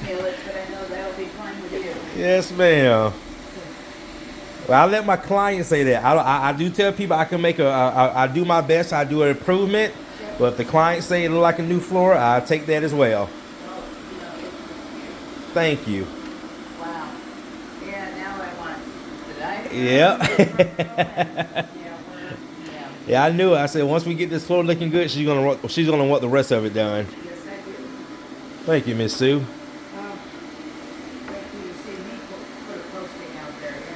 feel it, but I know that'll be fine with you. Yes, ma'am. Well, I let my clients say that. I do tell people I can make I do my best. I do an improvement. Yep. But if the clients say it look like a new floor, I take that as well. Well, it's Thank you. beautiful. Wow. Yeah, now I want, did I? Yeah. Yeah, yeah. Yeah, I knew it. I said once we get this floor looking good, she's gonna want the rest of it done. Yes, I do. Thank you, Miss Sue. Wait till you see me put a posting out there, you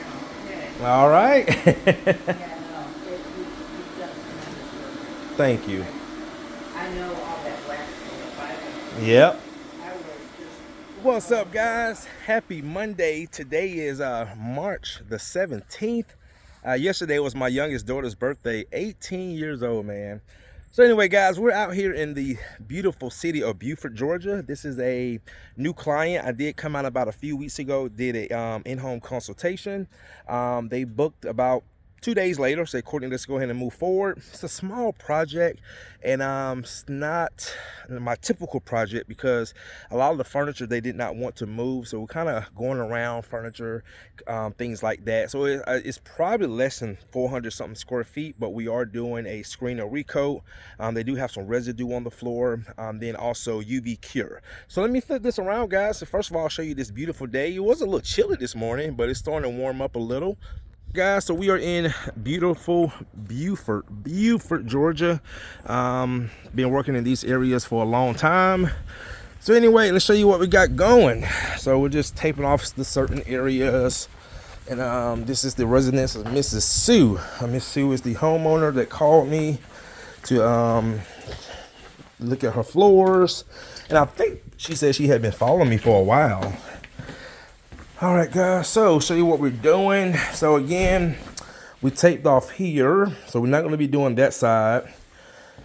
know, okay. All right. Yeah, no, you've done tremendous work. Thank you. I know all that wax stuff. Yep. I was just. What's up, guys? Happy Monday. Today is March the 17th. Yesterday was my youngest daughter's birthday, 18 years old, man. So anyway, guys, we're out here in the beautiful city of Beaufort, Georgia. This is a new client. I did come out about a few weeks ago, did a in-home consultation. They booked about 2 days later, said, Courtney, let's go ahead and move forward. It's a small project, and it's not my typical project because a lot of the furniture they did not want to move. So we're kind of going around furniture, things like that. So it's probably less than 400 something square feet, but we are doing a screen recoat. They do have some residue on the floor, then also UVCure. So let me flip this around, guys. So first of all, I'll show you this beautiful day. It was a little chilly this morning, but it's starting to warm up a little. Guys, so we are in beautiful Beaufort, Georgia. Been working in these areas for a long time. So anyway, let's show you what we got going. So we're just taping off the certain areas. And this is the residence of Mrs. Sue. Miss Sue is the homeowner that called me to look at her floors. And I think she said she had been following me for a while. All right, guys, so show you what we're doing. So again, we taped off here, so we're not going to be doing that side.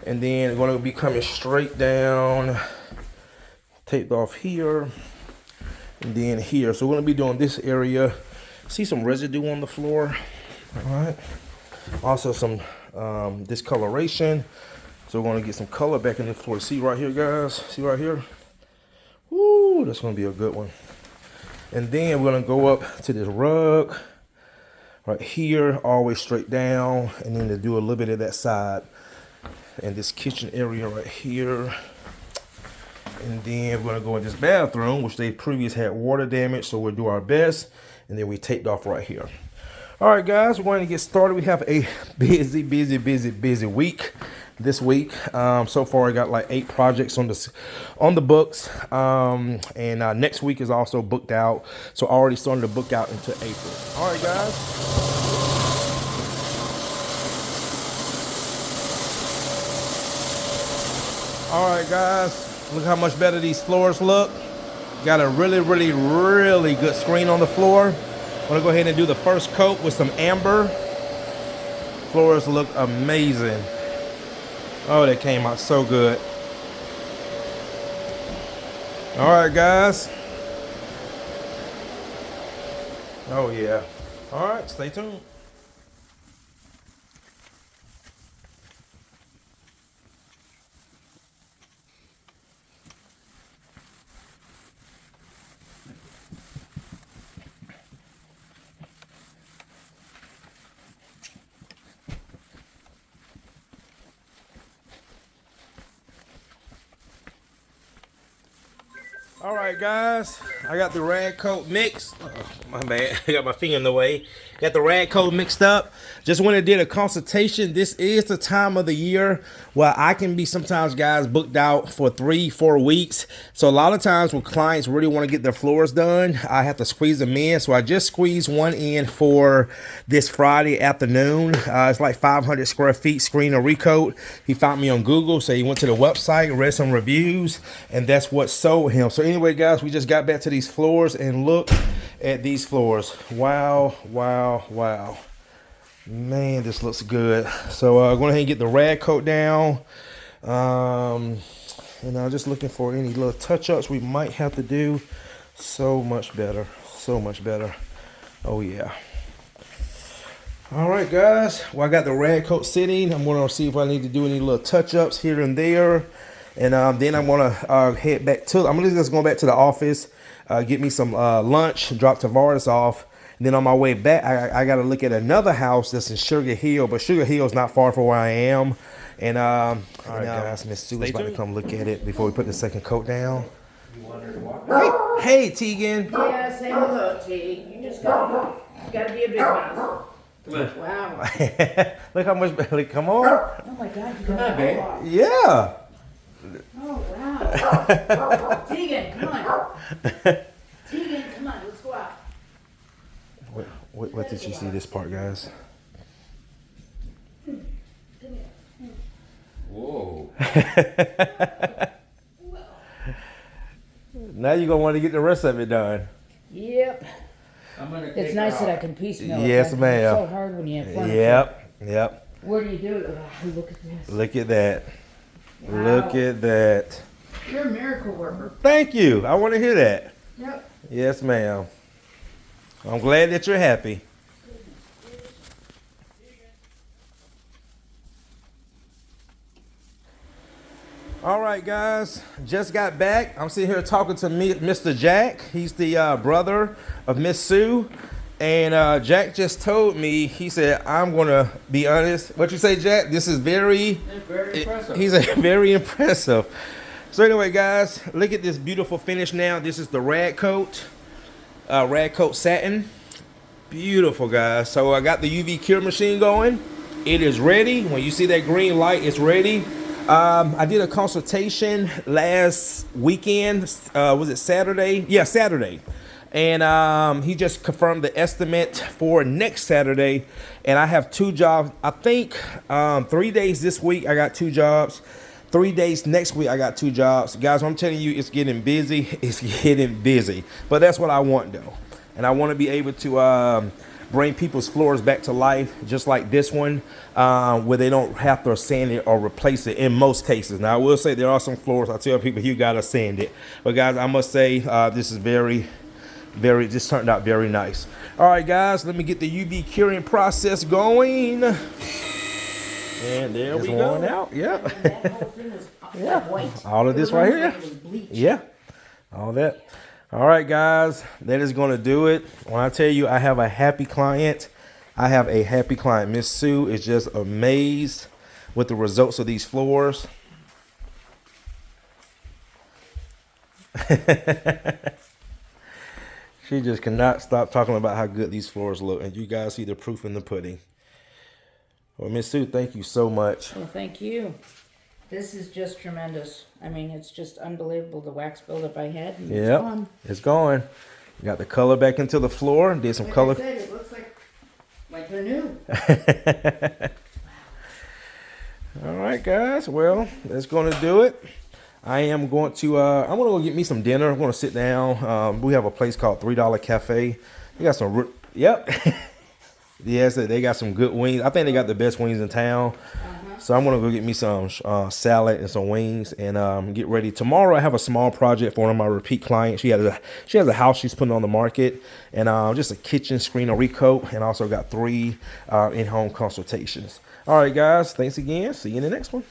And then we're going to be coming straight down, taped off here, and then here. So we're going to be doing this area. See some residue on the floor. All right. Also some discoloration. So we're going to get some color back in the floor. See right here, guys? See right here? Woo, that's going to be a good one. And then we're gonna go up to this rug right here, always straight down, and then to do a little bit of that side. And this kitchen area right here. And then we're gonna go in this bathroom, which they previously had water damage, so we'll do our best. And then we taped off right here. All right, guys, we're going to get started. We have a busy week this week. So far I got like 8 projects on the books, and next week is also booked out, so already starting to book out into April. All right, guys. All right, guys, look how much better these floors look. Got a really good screen on the floor. I'm gonna go ahead and do the first coat with some amber. Floors look amazing. Oh, that came out so good. All right, guys. Oh, yeah. All right, stay tuned. All right, guys, I got the rag coat mixed. Oh, my bad, I got my finger in the way. Got the rag coat mixed up. Just went and did a consultation. This is the time of the year where I can be sometimes, guys, booked out for 3-4 weeks. So a lot of times when clients really want to get their floors done, I have to squeeze them in. So I just squeezed one in for this Friday afternoon. It's like 500 square feet, screen recoat. He found me on Google, so he went to the website, read some reviews, and that's what sold him. So anyway, guys, we just got back to these floors and look at these floors. Wow. Man, this looks good. So I'm going ahead and get the rag coat down. And I'm just looking for any little touch-ups we might have to do. So much better. Oh, yeah. All right, guys. Well, I got the rag coat sitting. I'm going to see if I need to do any little touch-ups here and there. And then I'm gonna head back to. I'm just going back to the office, get me some lunch, drop Tavares off. And then on my way back, I got to look at another house that's in Sugar Hill, but Sugar Hill is not far from where I am. And all right, guys, Miss Sue is about to come look at it before we put the second coat down. Hey, Tegan. Yeah, say hello, T. You just gotta be a big mouth. Wow. Look how much. Like, come on. Oh my God, you got a lot. Yeah. Oh wow. Tegan, come on. Tegan, come on, let's go out. What did you see this part, guys? Whoa. Now you're gonna want to get the rest of it done. Yep. It's nice that I can piecemeal it. Yes, ma'am. It's so hard when you have furniture. Yep. Where do you do it? Oh, look at this. Look at that. Wow. Look at that. You're a miracle worker. Thank you. I want to hear that. Yep. Yes, ma'am. I'm glad that you're happy. All right, guys, just got back. I'm sitting here talking to Mr. Jack. He's the brother of Miss Sue. And Jack just told me, he said, I'm going to be honest. What you say, Jack? This is very impressive. He's very impressive. So anyway, guys, look at this beautiful finish now. This is the rag coat satin. Beautiful, guys. So I got the UVCure machine going. It is ready. When you see that green light, it's ready. I did a consultation last weekend. Was it Saturday? Yeah, Saturday. And he just confirmed the estimate for next Saturday. And I have 2 jobs. I think 3 days this week, I got 2 jobs. 3 days next week, I got 2 jobs. Guys, I'm telling you, it's getting busy. It's getting busy. But that's what I want, though. And I want to be able to bring people's floors back to life, just like this one, where they don't have to sand it or replace it in most cases. Now, I will say there are some floors, I tell people, you got to sand it. But, guys, I must say this is this turned out very nice. All right, guys, let me get the UV curing process going. And there we go. Out. Yeah. That whole thing was white. All of this right here. Yeah. All that. All right, guys, that is going to do it. When I tell you I have a happy client, I have a happy client. Miss Sue is just amazed with the results of these floors. She just cannot stop talking about how good these floors look. And you guys see the proof in the pudding. Well, Miss Sue, thank you so much. Well, thank you. This is just tremendous. I mean, it's just unbelievable, the wax buildup I had. Yeah, it's gone. Got the color back into the floor. Did some color. I said, it looks like they're new. All right, guys. Well, that's going to do it. I am going to, I'm going to go get me some dinner. I'm going to sit down. We have a place called $3 Cafe. They got some, yep. Yes, they got some good wings. I think they got the best wings in town. So I'm going to go get me some salad and some wings and get ready. Tomorrow I have a small project for one of my repeat clients. She has a house she's putting on the market and just a kitchen screen recoat, and also got 3 in-home consultations. All right, guys. Thanks again. See you in the next one.